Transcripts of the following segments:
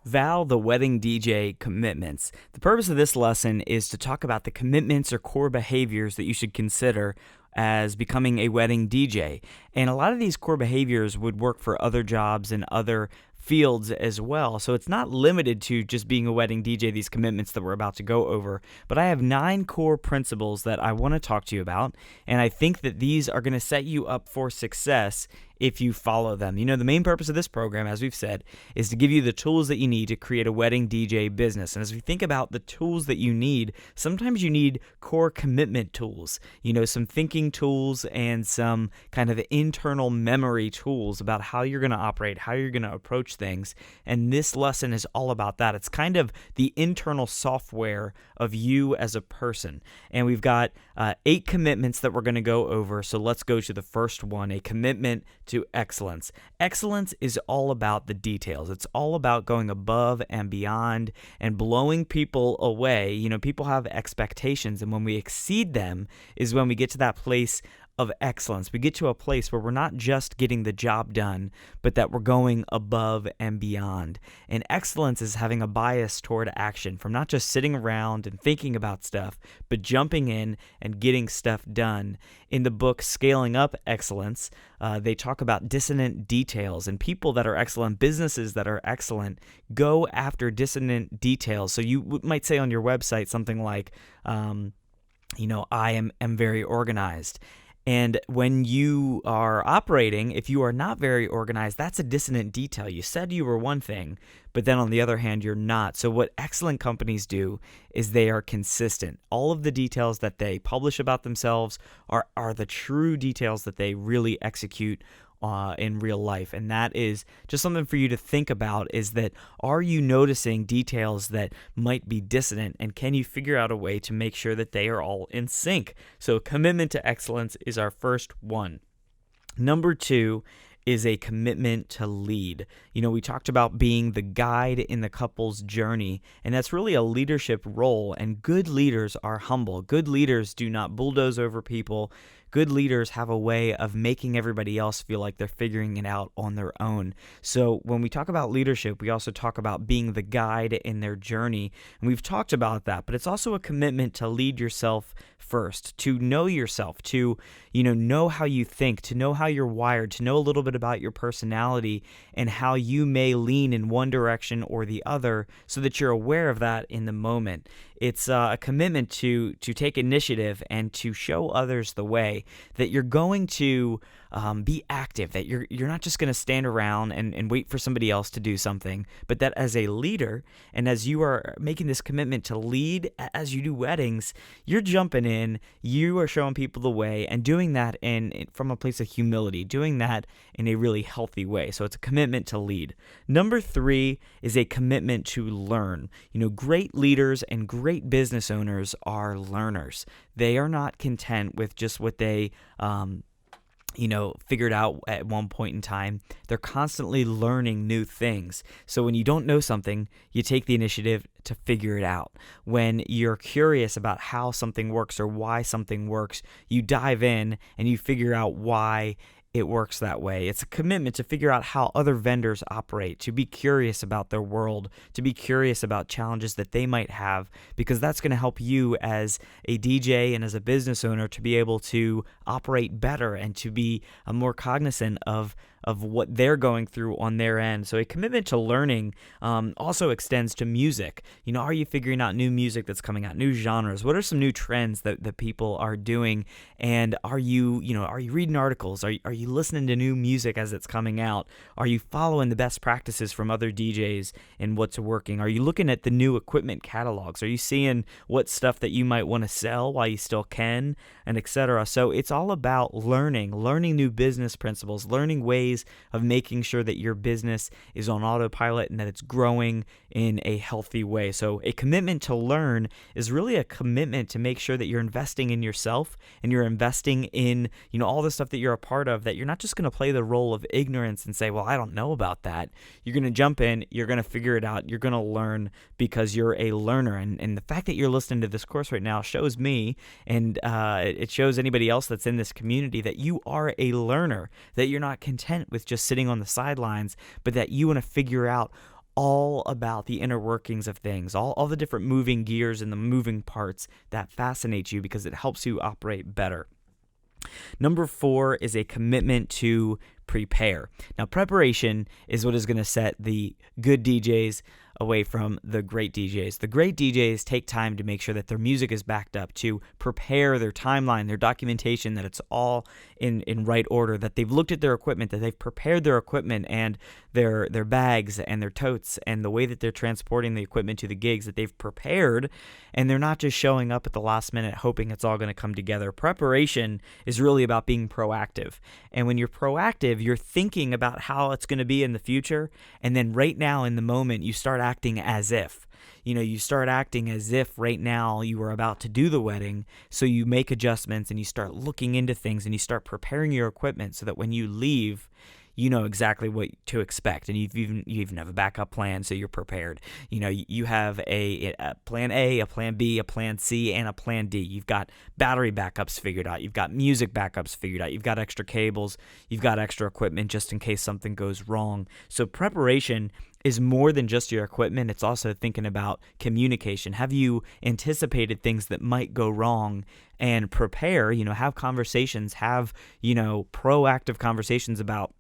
Val, the wedding DJ commitments. The purpose of this lesson is to talk about the commitments or core behaviors that you should consider as becoming a wedding DJ. And a lot of these core behaviors would work for other jobs and other fields as well. So it's not limited to just being a wedding DJ, these commitments that we're about to go over. But I have 9 core principles that I want to talk to you about. And I think that these are going to set you up for success if you follow them. You know, the main purpose of this program, as we've said, is to give you the tools that you need to create a wedding DJ business. And as we think about the tools that you need, sometimes you need core commitment tools, you know, some thinking tools and some kind of internal memory tools about how you're going to operate, how you're going to approach things. And this lesson is all about that. It's kind of the internal software of you as a person. And we've got 8 commitments that we're going to go over. So let's go to the first one, a commitment to excellence. Excellence is all about the details. It's all about going above and beyond and blowing people away. You know, people have expectations, and when we exceed them is when we get to that place of excellence. We get to a place where we're not just getting the job done, but that we're going above and beyond. And excellence is having a bias toward action, from not just sitting around and thinking about stuff, but jumping in and getting stuff done. In the book Scaling Up Excellence, they talk about dissonant details, and people that are excellent, businesses that are excellent, go after dissonant details. So you might say on your website something like, I am very organized. And when you are operating, if you are not very organized, that's a dissonant detail. You said you were one thing, but then on the other hand, you're not. So what excellent companies do is they are consistent. All of the details that they publish about themselves are the true details that they really execute in real life. And that is just something for you to think about, is that, are you noticing details that might be dissonant, and can you figure out a way to make sure that they are all in sync? So commitment to excellence is our first one. Number 2 is a commitment to lead. You know, we talked about being the guide in the couple's journey, and that's really a leadership role, and good leaders are humble. Good leaders do not bulldoze over people. Good leaders have a way of making everybody else feel like they're figuring it out on their own. So when we talk about leadership, we also talk about being the guide in their journey. And we've talked about that, but it's also a commitment to lead yourself first, to know yourself, to, know how you think, to know how you're wired, to know a little bit about your personality and how you may lean in one direction or the other, so that you're aware of that in the moment. It's a commitment to take initiative and to show others the way, that you're going to be active, that you're not just going to stand around and wait for somebody else to do something, but that as a leader, and as you are making this commitment to lead as you do weddings, you're jumping in, you are showing people the way, and doing that from a place of humility, doing that in a really healthy way. So it's a commitment to lead. Number 3 is a commitment to learn. Great leaders and great business owners are learners. They are not content with just what they figured out at one point in time. They're constantly learning new things. So when you don't know something, you take the initiative to figure it out. When you're curious about how something works or why something works, you dive in and you figure out why it works that way. It's a commitment to figure out how other vendors operate, to be curious about their world, to be curious about challenges that they might have, because that's going to help you as a DJ and as a business owner to be able to operate better and to be more cognizant of what they're going through on their end. So a commitment to learning also extends to music. Are you figuring out new music that's coming out, new genres? What are some new trends that people are doing? And are you reading articles? Are you listening to new music as it's coming out? Are you following the best practices from other DJs and what's working? Are you looking at the new equipment catalogs? Are you seeing what stuff that you might want to sell while you still can, and etc.? So it's all about learning new business principles, learning ways of making sure that your business is on autopilot and that it's growing in a healthy way. So a commitment to learn is really a commitment to make sure that you're investing in yourself and you're investing in, all the stuff that you're a part of, that you're not just going to play the role of ignorance and say, well, I don't know about that. You're going to jump in, you're going to figure it out, you're going to learn because you're a learner. And the fact that you're listening to this course right now shows me, and it shows anybody else that's in this community, that you are a learner, that you're not content with just sitting on the sidelines, but that you want to figure out all about the inner workings of things, all the different moving gears and the moving parts that fascinate you because it helps you operate better. Number 4 is a commitment to prepare. Now, preparation is what is going to set the good DJs away from the great DJs. The great DJs take time to make sure that their music is backed up, to prepare their timeline, their documentation, that it's all in right order, that they've looked at their equipment, that they've prepared their equipment and their bags and their totes and the way that they're transporting the equipment to the gigs, that they've prepared, and they're not just showing up at the last minute hoping it's all going to come together. Preparation is really about being proactive. And when you're proactive, you're thinking about how it's going to be in the future, and then right now in the moment, you start acting as if. You start acting as if right now you are about to do the wedding, so you make adjustments and you start looking into things and you start preparing your equipment so that when you leave, you know exactly what to expect, and you even have a backup plan, so you're prepared. You have a plan A, a plan B, a plan C, and a plan D. You've got battery backups figured out. You've got music backups figured out. You've got extra cables. You've got extra equipment just in case something goes wrong. So preparation is more than just your equipment. It's also thinking about communication. Have you anticipated things that might go wrong and prepare, have conversations, have, proactive conversations about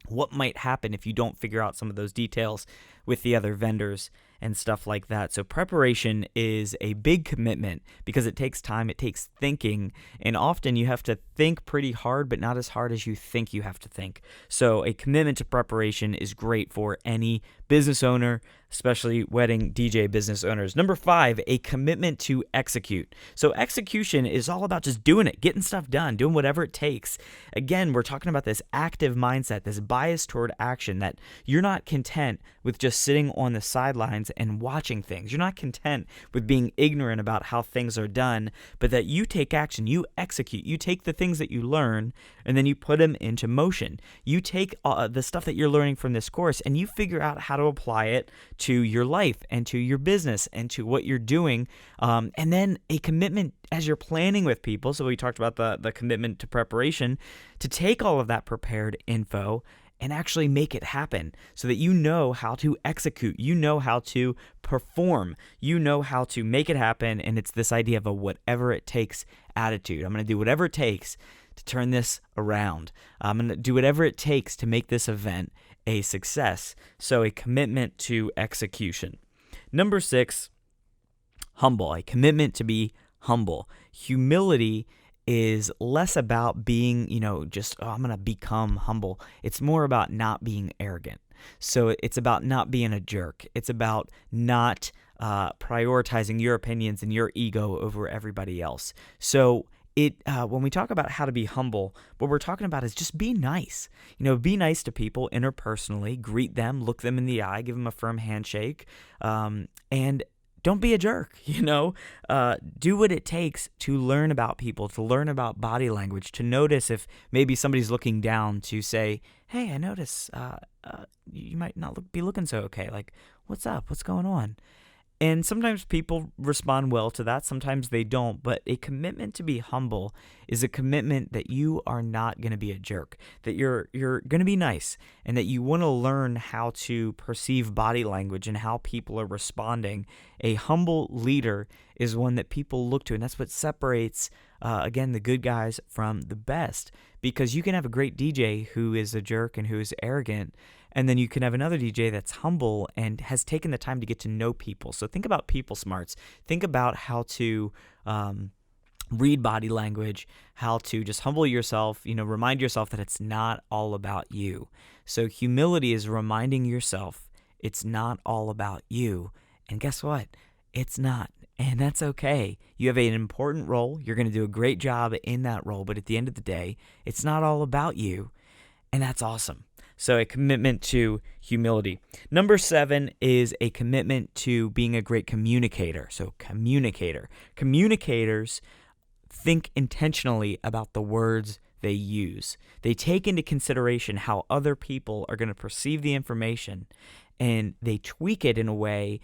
what might happen if you don't figure out some of those details with the other vendors and stuff like that. So preparation is a big commitment because it takes time, it takes thinking, and often you have to think pretty hard, but not as hard as you think you have to think. So a commitment to preparation is great for any business owner, especially wedding DJ business owners. Number 5, a commitment to execute. So execution is all about just doing it, getting stuff done, doing whatever it takes. Again, we're talking about this active mindset, this bias toward action, that you're not content with just sitting on the sidelines and watching things. You're not content with being ignorant about how things are done, but that you take action, you execute, you take the things that you learn and then you put them into motion. You take the stuff that you're learning from this course and you figure out how to apply it to your life and to your business and to what you're doing. And then a commitment as you're planning with people. So we talked about the commitment to preparation, to take all of that prepared info and actually make it happen so that you know how to execute, you know how to perform, you know how to make it happen. And it's this idea of a whatever it takes attitude. I'm going to do whatever it takes to turn this around. I'm going to do whatever it takes to make this event a success. So a commitment to execution. Number 6, humble, a commitment to be humble. Humility is less about being, I'm going to become humble. It's more about not being arrogant. So it's about not being a jerk. It's about not prioritizing your opinions and your ego over everybody else. So when we talk about how to be humble, what we're talking about is just be nice. Be nice to people interpersonally, greet them, look them in the eye, give them a firm handshake, and don't be a jerk. Do what it takes to learn about people, to learn about body language, to notice if maybe somebody's looking down, to say, hey, I notice you might not be looking so okay. Like, what's up? What's going on? And sometimes people respond well to that. Sometimes they don't. But a commitment to be humble is a commitment that you are not going to be a jerk, that you're going to be nice, and that you want to learn how to perceive body language and how people are responding. A humble leader is one that people look to, and that's what separates, again, the good guys from the best. Because you can have a great DJ who is a jerk and who is arrogant, and then you can have another DJ that's humble and has taken the time to get to know people. So think about people smarts. Think about how to read body language, how to just humble yourself, remind yourself that it's not all about you. So humility is reminding yourself it's not all about you. And guess what? It's not. And that's okay. You have an important role. You're going to do a great job in that role. But at the end of the day, it's not all about you. And that's awesome. So a commitment to humility. Number 7 is a commitment to being a great communicator. So communicator. Communicators think intentionally about the words they use. They take into consideration how other people are going to perceive the information, and they tweak it in a way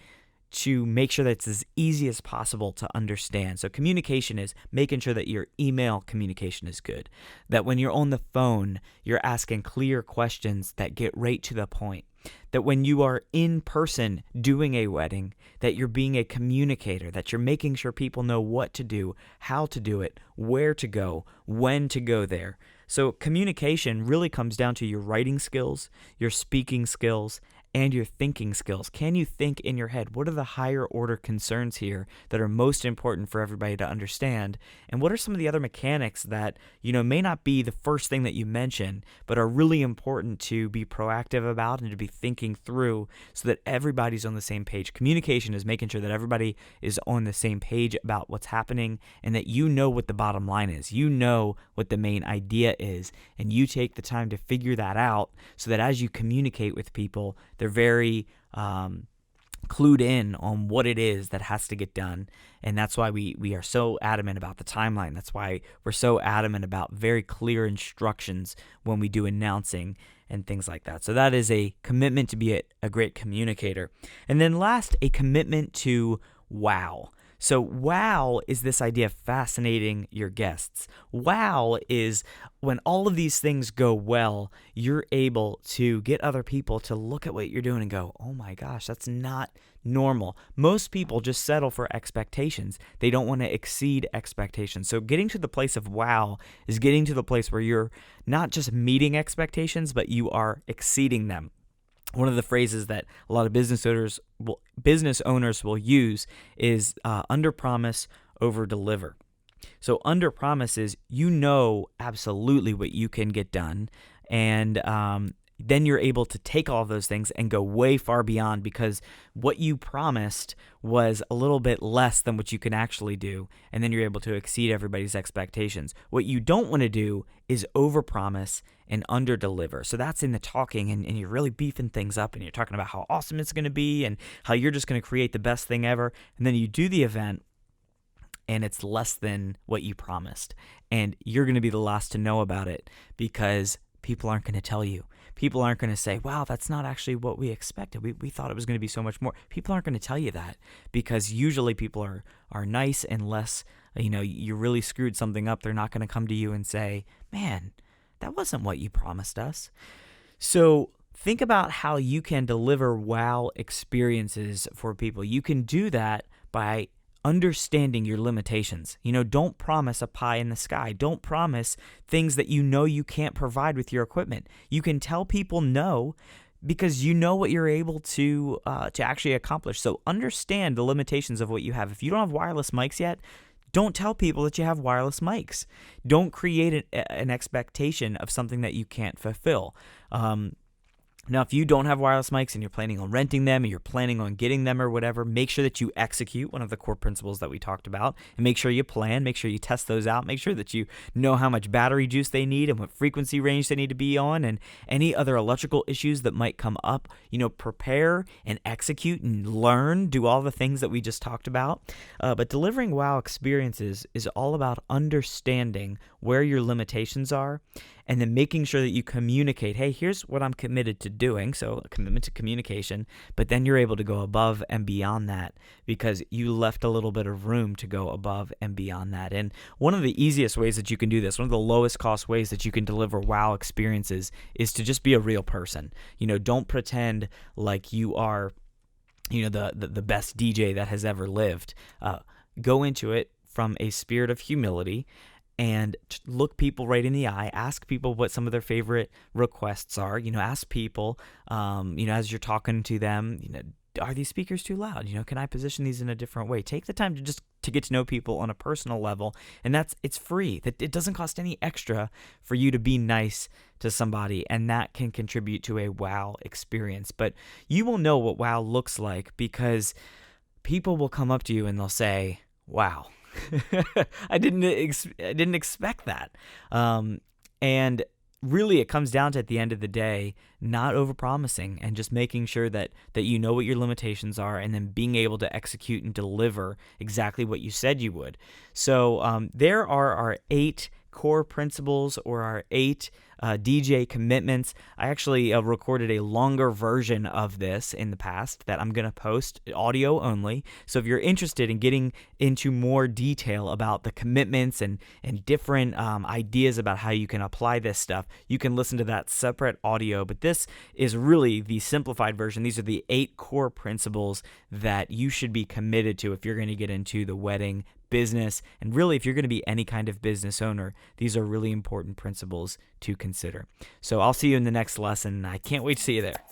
to make sure that it's as easy as possible to understand. So communication is making sure that your email communication is good, that when you're on the phone, you're asking clear questions that get right to the point, that when you are in person doing a wedding, that you're being a communicator, that you're making sure people know what to do, how to do it, where to go, when to go there. So communication really comes down to your writing skills, your speaking skills, and your thinking skills. Can you think in your head? What are the higher order concerns here that are most important for everybody to understand? And what are some of the other mechanics that, may not be the first thing that you mention, but are really important to be proactive about and to be thinking through so that everybody's on the same page? Communication is making sure that everybody is on the same page about what's happening and that you know what the bottom line is. You know what the main idea is, and you take the time to figure that out so that as you communicate with people, they're very clued in on what it is that has to get done. And that's why we are so adamant about the timeline. That's why we're so adamant about very clear instructions when we do announcing and things like that. So that is a commitment to be a great communicator. And then last, a commitment to wow. So wow is this idea of fascinating your guests. Wow is when all of these things go well, you're able to get other people to look at what you're doing and go, oh my gosh, that's not normal. Most people just settle for expectations. They don't want to exceed expectations. So getting to the place of wow is getting to the place where you're not just meeting expectations, but you are exceeding them. One of the phrases that a lot of business owners will use is under promise, over deliver. So under promise is absolutely what you can get done, and then you're able to take all of those things and go way far beyond because what you promised was a little bit less than what you can actually do, and then you're able to exceed everybody's expectations. What you don't want to do is overpromise and underdeliver. So that's in the talking, and you're really beefing things up, and you're talking about how awesome it's going to be and how you're just going to create the best thing ever, and then you do the event, and it's less than what you promised, and you're going to be the last to know about it because people aren't going to tell you. People aren't going to say, wow, that's not actually what we expected. We thought it was going to be so much more. People aren't going to tell you that because usually people are nice unless, you really screwed something up. They're not going to come to you and say, man, that wasn't what you promised us. So think about how you can deliver wow experiences for people. You can do that by understanding your limitations. Don't promise a pie in the sky. Don't promise things that you can't provide with your equipment. You can tell people no because you know what you're able to actually accomplish. So understand the limitations of what you have. If you don't have wireless mics yet, don't tell people that you have wireless mics. Don't create an expectation of something that you can't fulfill. Now, if you don't have wireless mics and you're planning on renting them or you're planning on getting them or whatever, make sure that you execute one of the core principles that we talked about, and make sure you plan, make sure you test those out, make sure that you know how much battery juice they need and what frequency range they need to be on, and any other electrical issues that might come up. Prepare and execute and learn, do all the things that we just talked about. But delivering wow experiences is all about understanding where your limitations are, and then making sure that you communicate, hey, here's what I'm committed to doing, so a commitment to communication, but then you're able to go above and beyond that because you left a little bit of room to go above and beyond that. And one of the easiest ways that you can do this, one of the lowest cost ways that you can deliver wow experiences is to just be a real person. Don't pretend like you are, the best DJ that has ever lived. Go into it from a spirit of humility and look people right in the eye, ask people what some of their favorite requests are, ask people, as you're talking to them, are these speakers too loud? Can I position these in a different way? Take the time to get to know people on a personal level, and it's free. That it doesn't cost any extra for you to be nice to somebody, and that can contribute to a wow experience. But you will know what wow looks like because people will come up to you and they'll say, wow. I didn't expect that. And really it comes down to, at the end of the day, not overpromising and just making sure that you know what your limitations are, and then being able to execute and deliver exactly what you said you would. So there are our 8 core principles, or our 8 DJ commitments. I actually recorded a longer version of this in the past that I'm going to post audio only. So if you're interested in getting into more detail about the commitments and different ideas about how you can apply this stuff, you can listen to that separate audio. But this is really the simplified version. These are the 8 core principles that you should be committed to if you're going to get into the wedding business. And really, if you're going to be any kind of business owner, these are really important principles to consider. So I'll see you in the next lesson. I can't wait to see you there.